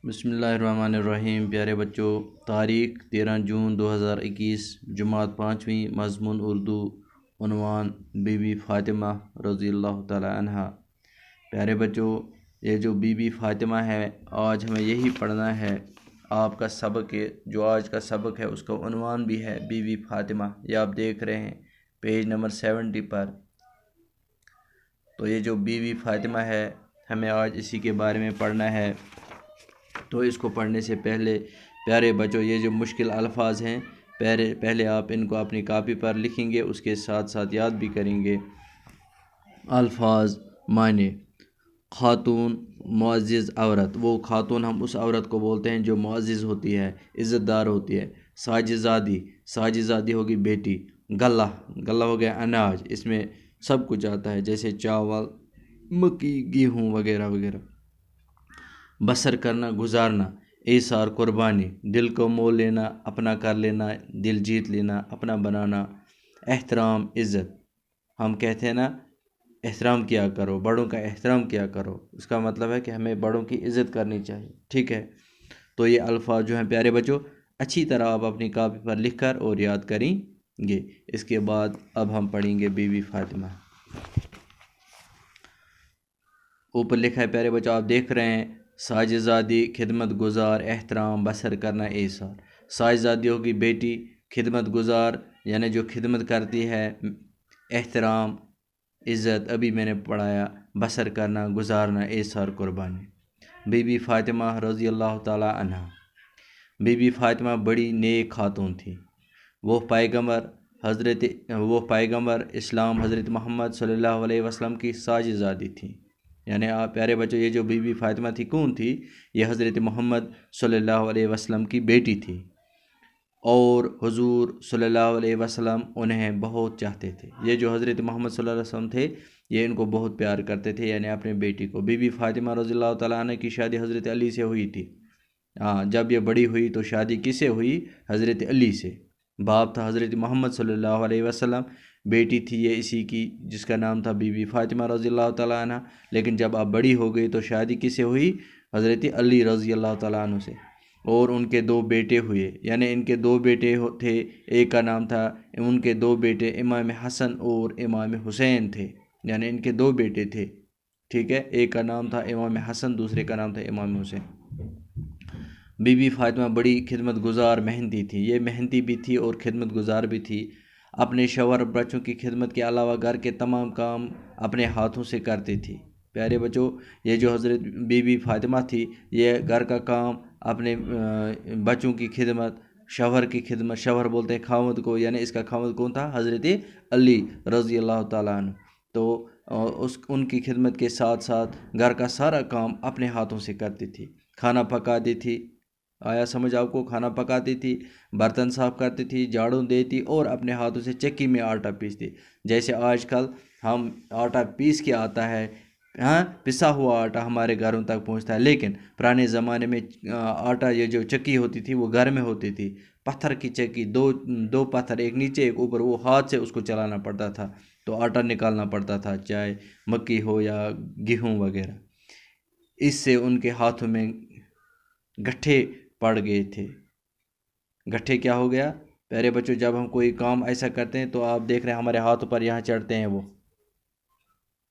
بسم اللہ الرحمن الرحیم۔ پیارے بچوں، تاریخ 13 جون 2021، جماعت 5ویں، مضمون اردو، عنوان بی بی فاطمہ رضی اللہ تعالی عنہا۔ پیارے بچوں، یہ جو بی بی فاطمہ ہے، آج ہمیں یہی پڑھنا ہے۔ آپ کا سبق جو آج کا سبق ہے اس کا عنوان بھی ہے بی بی فاطمہ، یہ آپ دیکھ رہے ہیں پیج نمبر 70 پر۔ تو یہ جو بی بی فاطمہ ہے، ہمیں آج اسی کے بارے میں پڑھنا ہے۔ تو اس کو پڑھنے سے پہلے پیارے بچوں، یہ جو مشکل الفاظ ہیں پہلے آپ ان کو اپنی کاپی پر لکھیں گے، اس کے ساتھ ساتھ یاد بھی کریں گے۔ الفاظ معنی: خاتون، معزز عورت، وہ خاتون ہم اس عورت کو بولتے ہیں جو معزز ہوتی ہے، عزت دار ہوتی ہے۔ ساجزادی، ساجزادی ہوگی بیٹی۔ غلہ، غلہ ہو گیا اناج، اس میں سب کچھ آتا ہے جیسے چاول، مکئی، گیہوں وغیرہ وغیرہ۔ بسر کرنا، گزارنا۔ ایثار، قربانی، دل کو مول لینا، اپنا کر لینا، دل جیت لینا، اپنا بنانا۔ احترام، عزت، ہم کہتے ہیں نا احترام کیا کرو، بڑوں کا احترام کیا کرو، اس کا مطلب ہے کہ ہمیں بڑوں کی عزت کرنی چاہیے، ٹھیک ہے۔ تو یہ الفاظ جو ہیں پیارے بچوں، اچھی طرح آپ اپنی کاپی پر لکھ کر اور یاد کریں گے۔ اس کے بعد اب ہم پڑھیں گے بی بی فاطمہ۔ اوپر لکھا ہے پیارے بچوں، آپ دیکھ رہے ہیں، ساجزادی، خدمت گزار، احترام، بسر کرنا، ایثار۔ ساجزادی ہوگی بیٹی، خدمت گزار یعنی جو خدمت کرتی ہے، احترام، عزت ابھی میں نے پڑھایا، بسر کرنا، گزارنا، ایثار، قربانی۔ بی بی فاطمہ رضی اللہ تعالی عنہ۔ بی بی فاطمہ بڑی نیک خاتون تھی۔ وہ پیغمبر اسلام حضرت محمد صلی اللہ علیہ وسلم کی ساجزادی تھی۔ یعنی آپ پیارے بچوں، یہ جو بی بی فاطمہ تھی کون تھی؟ یہ حضرت محمد صلی اللہ علیہ وسلم کی بیٹی تھی، اور حضور صلی اللہ علیہ وسلم انہیں بہت چاہتے تھے۔ یہ جو حضرت محمد صلی اللہ علیہ وسلم تھے، یہ ان کو بہت پیار کرتے تھے، یعنی اپنے بیٹی کو۔ بی بی فاطمہ رضی اللہ تعالیٰ عنہ کی شادی حضرت علی سے ہوئی تھی۔ جب یہ بڑی ہوئی تو شادی کس سے ہوئی؟ حضرت علی سے۔ باپ تھا حضرت محمد صلی اللہ علیہ وسلم، بیٹی تھی یہ اسی کی جس کا نام تھا بی بی فاطمہ رضی اللہ تعالیٰ عنہ۔ لیکن جب آپ بڑی ہو گئی تو شادی کس سے ہوئی؟ حضرت علی رضی اللہ تعالیٰ عنہ سے، اور ان کے 2 بیٹے ہوئے، یعنی ان کے 2 بیٹے تھے۔ ایک کا نام تھا، ان کے 2 بیٹے امام حسن اور امام حسین تھے، یعنی ان کے 2 بیٹے تھے، ٹھیک ہے۔ ایک کا نام تھا امام حسن، دوسرے کا نام تھا امام حسین۔ بی بی فاطمہ بڑی خدمت گزار، محنتی تھی۔ یہ محنتی بھی تھی اور خدمت گزار بھی تھی۔ اپنے شوہر بچوں کی خدمت کے علاوہ گھر کے تمام کام اپنے ہاتھوں سے کرتی تھی۔ پیارے بچوں، یہ جو حضرت بی بی فاطمہ تھی، یہ گھر کا کام، اپنے بچوں کی خدمت، شوہر کی خدمت، شوہر بولتے ہیں خاوند کو، یعنی اس کا خاوند کون تھا؟ حضرت علی رضی اللہ تعالیٰ عنہ۔ تو ان کی خدمت کے ساتھ ساتھ گھر کا سارا کام اپنے ہاتھوں سے کرتی تھی۔ کھانا پکاتی تھی، آیا سمجھ آپ کو؟ کھانا پکاتی تھی، برتن صاف کرتی تھی، جھاڑو دیتی، اور اپنے ہاتھوں سے چکی میں آٹا پیستی۔ جیسے آج کل ہم آٹا پیس کے آتا ہے، پسا ہوا آٹا ہمارے گھروں تک پہنچتا ہے، لیکن پرانے زمانے میں آٹا، یہ جو چکی ہوتی تھی وہ گھر میں ہوتی تھی، پتھر کی چکی، دو پتھر، ایک نیچے ایک اوپر، وہ ہاتھ سے اس کو چلانا پڑتا تھا تو آٹا نکالنا پڑتا تھا، چاہے مکئی ہو یا گیہوں وغیرہ۔ اس سے ان کے ہاتھوں میں گٹھے پڑ گئے تھے۔ گٹھے کیا ہو گیا پیارے بچوں؟ جب ہم کوئی کام ایسا کرتے ہیں تو آپ دیکھ رہے ہیں ہمارے ہاتھوں پر یہاں چڑھتے ہیں وہ،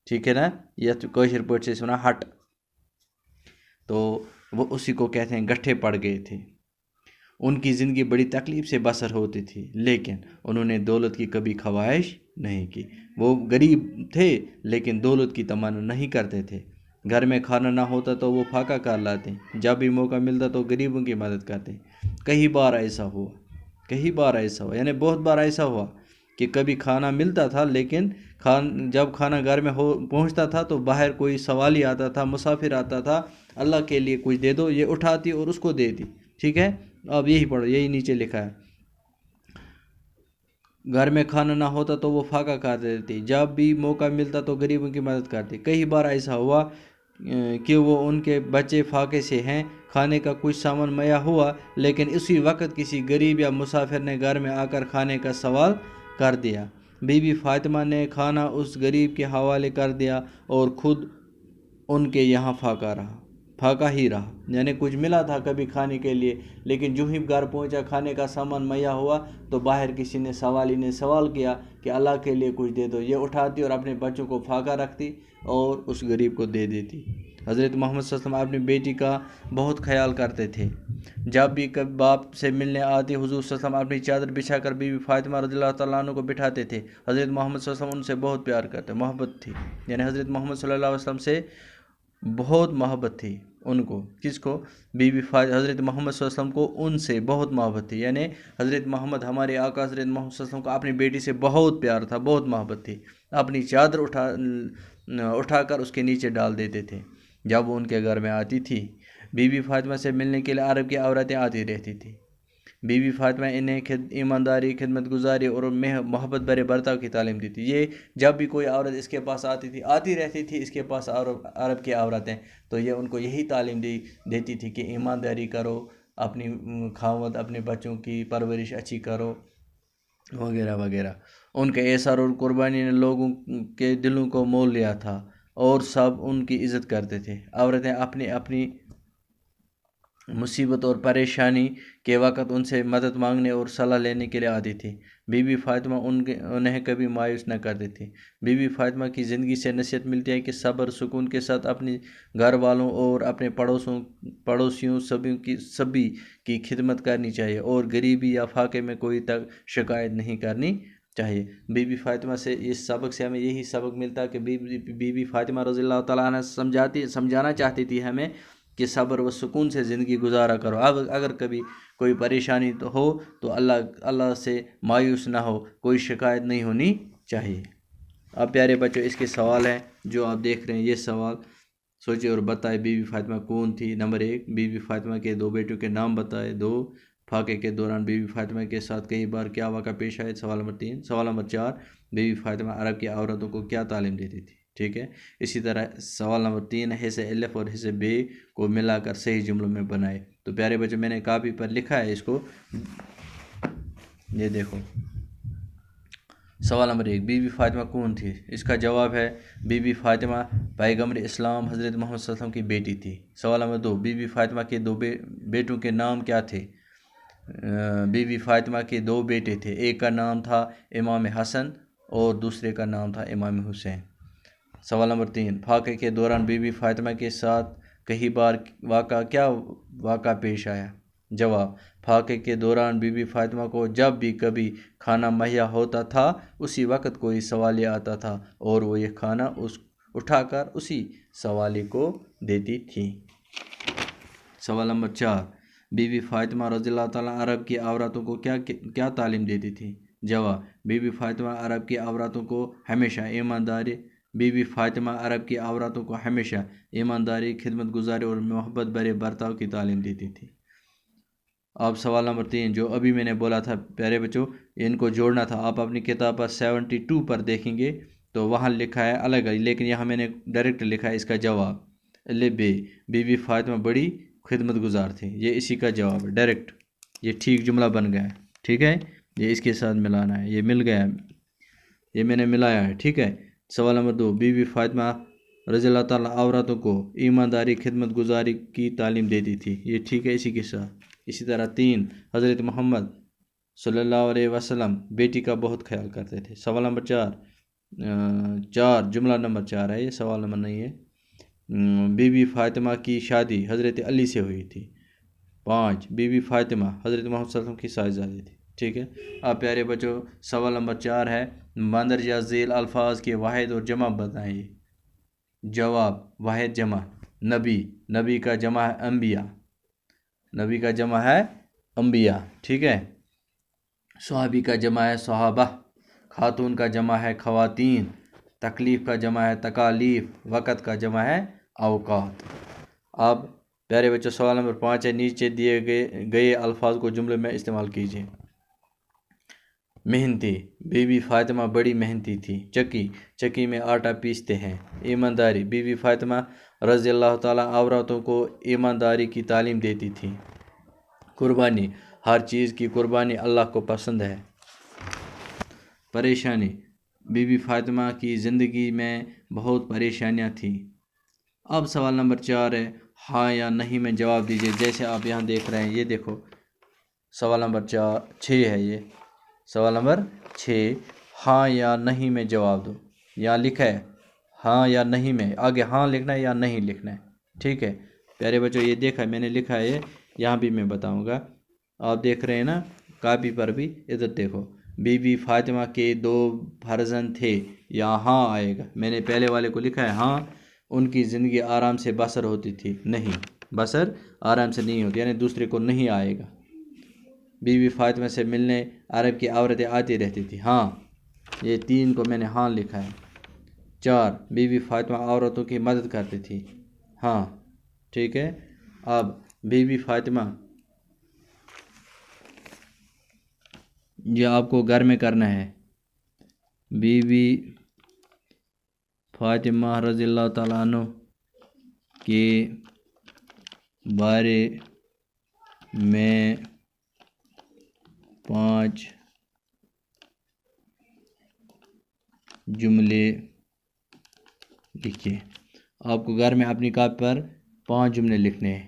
ٹھیک ہے نا؟ یہ کوشر پوٹ سے سنا ہٹ، تو وہ اسی کو کہتے ہیں گٹھے پڑ گئے تھے۔ ان کی زندگی بڑی تکلیف سے بسر ہوتی تھی، لیکن انہوں نے دولت کی کبھی خواہش نہیں کی۔ وہ غریب تھے لیکن دولت کی تمنا نہیں کرتے تھے۔ گھر میں کھانا نہ ہوتا تو وہ پھاکا کر لاتے، جب بھی موقع ملتا تو غریبوں کی مدد کرتے۔ کئی بار ایسا ہوا، یعنی بہت بار ایسا ہوا کہ کبھی کھانا ملتا تھا، لیکن جب کھانا گھر میں پہنچتا تھا تو باہر کوئی سوالی آتا تھا، مسافر آتا تھا، اللہ کے لیے کچھ دے دو، یہ اٹھاتی اور اس کو دیتی، ٹھیک ہے۔ اب یہی پڑھو، یہی نیچے لکھا ہے، گھر میں کھانا نہ ہوتا تو وہ پھاکا کر دیتی، جب بھی موقع ملتا تو غریبوں کی مدد کرتی۔ کئی بار ایسا ہوا کہ وہ ان کے بچے فاقے سے ہیں، کھانے کا کچھ سامان میا ہوا، لیکن اسی وقت کسی غریب یا مسافر نے گھر میں آ کر کھانے کا سوال کر دیا۔ بی بی فاطمہ نے کھانا اس غریب کے حوالے کر دیا اور خود ان کے یہاں فاقہ رہا۔ پھاکا ہی رہا، یعنی کچھ ملا تھا کبھی کھانے کے لیے، لیکن جو ہی گھر پہنچا کھانے کا سامان مہیا ہوا تو باہر کسی نے سوال کیا کہ اللہ کے لیے کچھ دے دو، یہ اٹھاتی اور اپنے بچوں کو پھاکا رکھتی اور اس غریب کو دے دیتی۔ حضرت محمد صلی اللہ علیہ وسلم اپنی بیٹی کا بہت خیال کرتے تھے۔ جب بھی کبھی باپ سے ملنے آتے حضور صلی اللہ علیہ وسلم اپنی چادر بچھا کر بی بی فاطمہ رضی اللہ تعالیٰ عنہ کو بٹھاتے تھے۔ حضرت محمد صلی اللہ علیہ وسلم ان سے بہت پیار کرتے، محبت تھی، یعنی حضرت محمد صلی اللہ علیہ وسلم سے بہت محبت تھی ان کو۔ کس کو؟ حضرت محمد صلی اللہ علیہ وسلم کو ان سے بہت محبت تھی، یعنی حضرت محمد ہمارے آقا حضرت محمد صلی اللہ علیہ وسلم کو اپنی بیٹی سے بہت پیار تھا، بہت محبت تھی۔ اپنی چادر اٹھا کر اس کے نیچے ڈال دیتے تھے جب وہ ان کے گھر میں آتی تھی۔ بی بی فاطمہ سے ملنے کے لیے عرب کی عورتیں آتی رہتی تھیں۔ بی بی فاطمہ انہیں ایمانداری، خدمت گزاری اور محبت بھرے برتاؤ کی تعلیم دی تھی۔ یہ جب بھی کوئی عورت اس کے پاس آتی رہتی تھی اس کے پاس عرب کی عورتیں، تو یہ ان کو یہی تعلیم دیتی تھی کہ ایمانداری کرو، اپنی خاوند اپنے بچوں کی پرورش اچھی کرو وغیرہ وغیرہ۔ ان کے احسار اور قربانی نے لوگوں کے دلوں کو مول لیا تھا اور سب ان کی عزت کرتے تھے۔ عورتیں اپنی مصیبت اور پریشانی کے وقت ان سے مدد مانگنے اور صلاح لینے کے لیے آتی تھی۔ بی بی فاطمہ انہیں کبھی مایوس نہ کرتی تھی۔ بی بی فاطمہ کی زندگی سے نصیحت ملتی ہے کہ صبر سکون کے ساتھ اپنے گھر والوں اور اپنے پڑوسیوں سبھی کی خدمت کرنی چاہیے اور غریبی یا فاقے میں کوئی تک شکایت نہیں کرنی چاہیے۔ بی بی فاطمہ سے اس سبق سے ہمیں یہی سبق ملتا ہے کہ بی بی فاطمہ رضی اللہ تعالیٰ عنہ سمجھانا چاہتی تھی ہمیں کہ صبر و سکون سے زندگی گزارا کرو۔ اب اگر کبھی کوئی پریشانی ہو تو اللہ سے مایوس نہ ہو، کوئی شکایت نہیں ہونی چاہیے۔ اب پیارے بچوں اس کے سوال ہیں جو آپ دیکھ رہے ہیں، یہ سوال سوچے اور بتائے بی بی فاطمہ کون تھی۔ نمبر 1، بی بی فاطمہ کے 2 بیٹوں کے نام بتائے۔ 2، پھاقے کے دوران بی بی فاطمہ کے ساتھ کئی بار کیا واقعہ پیش آئے۔ سوال نمبر 3۔ سوال نمبر 4، بی بی فاطمہ عرب کی عورتوں کو کیا تعلیم دیتی تھی۔ ٹھیک ہے، اسی طرح سوال نمبر 3 حصہ الف اور حصہ ب کو ملا کر صحیح جملوں میں بنائے۔ تو پیارے بچوں میں نے کاپی پر لکھا ہے اس کو، یہ دیکھو۔ سوال نمبر 1، بی بی فاطمہ کون تھی؟ اس کا جواب ہے بی بی فاطمہ پیغمبر اسلام حضرت محمد صلی اللہ علیہ وسلم کی بیٹی تھی۔ سوال نمبر 2، بی بی فاطمہ کے 2 بیٹوں کے نام کیا تھے؟ بی بی فاطمہ کے 2 بیٹے تھے، ایک کا نام تھا امام حسن اور دوسرے کا نام تھا امام حسین۔ سوال نمبر 3، پھاقے کے دوران بی بی فاطمہ کے ساتھ کئی بار کیا واقعہ پیش آیا؟ جواب، پھاقے کے دوران بی بی فاطمہ کو جب بھی کبھی کھانا مہیا ہوتا تھا اسی وقت کوئی سوالیہ آتا تھا اور وہ یہ کھانا اٹھا کر اسی سوالی کو دیتی تھی۔ سوال نمبر 4، بی بی فاطمہ رضی اللہ تعالیٰ عرب کی عورتوں کو کیا تعلیم دیتی تھی؟ جواب، بی بی فاطمہ عرب کی عورتوں کو ہمیشہ ایمانداری، خدمت گزاری اور محبت بھرے برتاؤ کی تعلیم دیتی تھی۔ اب سوال نمبر 3 جو ابھی میں نے بولا تھا پیارے بچوں، ان کو جوڑنا تھا۔ آپ اپنی کتاب پر 72 پر دیکھیں گے تو وہاں لکھا ہے الگ، لیکن یہاں میں نے ڈائریکٹ لکھا ہے اس کا جواب بی بی فاطمہ بڑی خدمت گزار تھی، یہ اسی کا جواب ہے ڈائریکٹ، یہ ٹھیک جملہ بن گیا ہے۔ ٹھیک ہے، یہ اس کے ساتھ ملانا ہے، یہ مل گیا، یہ میں نے ملایا ہے۔ ٹھیک ہے، سوال نمبر 2، بی بی فاطمہ رضی اللہ تعالیٰ عورتوں کو ایمانداری، خدمت گزاری کی تعلیم دیتی تھی، یہ ٹھیک ہے اسی کے ساتھ۔ اسی طرح 3، حضرت محمد صلی اللہ علیہ وسلم بیٹی کا بہت خیال کرتے تھے۔ سوال نمبر 4 جملہ نمبر 4 ہے، یہ سوال نمبر نہیں ہے۔ بی بی فاطمہ کی شادی حضرت علی سے ہوئی تھی۔ 5، بی بی فاطمہ حضرت محمد صلی اللہ علیہ وسلم کی صاحبزادی تھی۔ ٹھیک ہے، اب پیارے بچوں سوال نمبر 4 ہے، مندرجہ ذیل الفاظ کے واحد اور جمع بتائیے۔ جواب، واحد جمع نبی کا جمع ہے انبیاء، نبی کا جمع ہے انبیاء۔ ٹھیک ہے، صحابی کا جمع ہے صحابہ، خاتون کا جمع ہے خواتین، تکلیف کا جمع ہے تکالیف، وقت کا جمع ہے اوقات۔ اب پیارے بچوں سوال نمبر 5 ہے، نیچے دیے گئے الفاظ کو جملے میں استعمال کیجیے۔ محنتی، بی بی فاطمہ بڑی محنتی تھی۔ چکی میں آٹا پیستے ہیں۔ ایمانداری، بی بی فاطمہ رضی اللہ تعالیٰ عورتوں کو ایمانداری کی تعلیم دیتی تھی۔ قربانی، ہر چیز کی قربانی اللہ کو پسند ہے۔ پریشانی، بی بی فاطمہ کی زندگی میں بہت پریشانیاں تھیں۔ اب سوال نمبر 4 ہے، ہاں یا نہیں میں جواب دیجیے۔ جیسے آپ یہاں دیکھ رہے ہیں، یہ دیکھو سوال نمبر 6 ہے، یہ سوال نمبر 6، ہاں یا نہیں میں جواب دو۔ یہاں لکھا ہے ہاں یا نہیں میں، آگے ہاں لکھنا ہے یا نہیں لکھنا ہے، ٹھیک ہے پیارے بچوں؟ یہ دیکھا میں نے لکھا ہے، یہاں بھی میں بتاؤں گا، آپ دیکھ رہے ہیں نا کاپی پر بھی، ادھر دیکھو، بی بی فاطمہ کے 2 فرزند تھے، یہاں ہاں آئے گا۔ میں نے پہلے والے کو لکھا ہے ہاں، ان کی زندگی آرام سے بسر ہوتی تھی، نہیں، بسر آرام سے نہیں ہوتی، یعنی دوسرے کو نہیں آئے گا۔ بی بی فاطمہ سے ملنے عرب کی عورتیں آتی رہتی تھی، ہاں، یہ 3 کو میں نے ہاں لکھا ہے۔ 4، بی بی فاطمہ عورتوں کی مدد کرتی تھی، ہاں، ٹھیک ہے۔ اب بی بی فاطمہ، یہ آپ کو گھر میں کرنا ہے، بی بی فاطمہ رضی اللہ تعالیٰ عنہ کے بارے میں 5 جملے لکھیے۔ آپ کو گھر میں اپنی کاپی پر 5 جملے لکھنے ہیں۔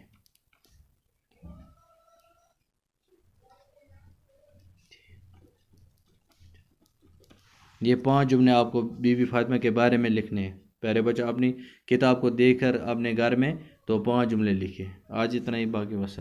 یہ 5 جملے آپ کو بی بی فاطمہ کے بارے میں لکھنے ہیں پیارے بچوں۔ اپنی کتاب کو دیکھ کر اپنے گھر میں تو 5 جملے لکھے۔ آج اتنا ہی، باقی وسلام۔